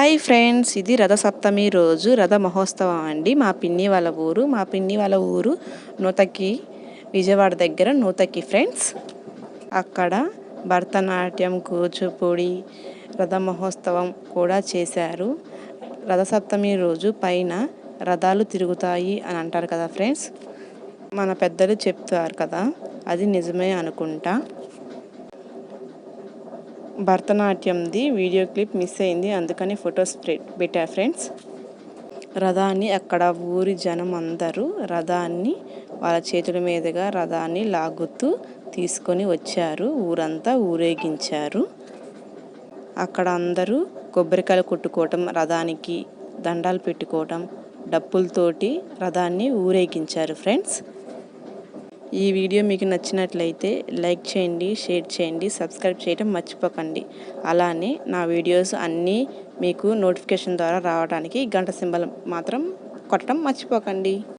Hi friends, ఇది రథసప్తమి రోజు రథ మహోత్సవం అండి. మా పిన్ని వాళ్ళ ఊరు నూతకి, విజయవాడ దగ్గర నూతకి ఫ్రెండ్స్. అక్కడ భరతనాట్యం, కూచిపూడి, రథ మహోత్సవం కూడా చేశారు. రథసప్తమి రోజు పైన రథాలు తిరుగుతాయి అని అంటారు కదా ఫ్రెండ్స్. మన పెద్దలు చెప్తారు కదా, అది నిజమే అనుకుంటా. భరతనాట్యంది వీడియో క్లిప్ మిస్ అయింది, అందుకని ఫొటోస్ పెట్టా ఫ్రెండ్స్. రథాన్ని అక్కడ ఊరి జనం అందరూ రథాన్ని వాళ్ళ చేతుల మీదుగా రథాన్ని లాగుతూ తీసుకొని వచ్చారు. ఊరంతా ఊరేగించారు. అక్కడ అందరూ కొబ్బరికాయలు కొట్టుకోవటం, రథానికి దండాలు పెట్టుకోవటం, డప్పులతోటి రథాన్ని ఊరేగించారు ఫ్రెండ్స్. ఈ వీడియో మీకు నచ్చినట్లయితే లైక్ చేయండి, షేర్ చేయండి, సబ్స్క్రైబ్ చేయడం మర్చిపోకండి. అలానే నా వీడియోస్ అన్నీ మీకు నోటిఫికేషన్ ద్వారా రావడానికి గంట సింబల్ మాత్రం కొట్టడం మర్చిపోకండి.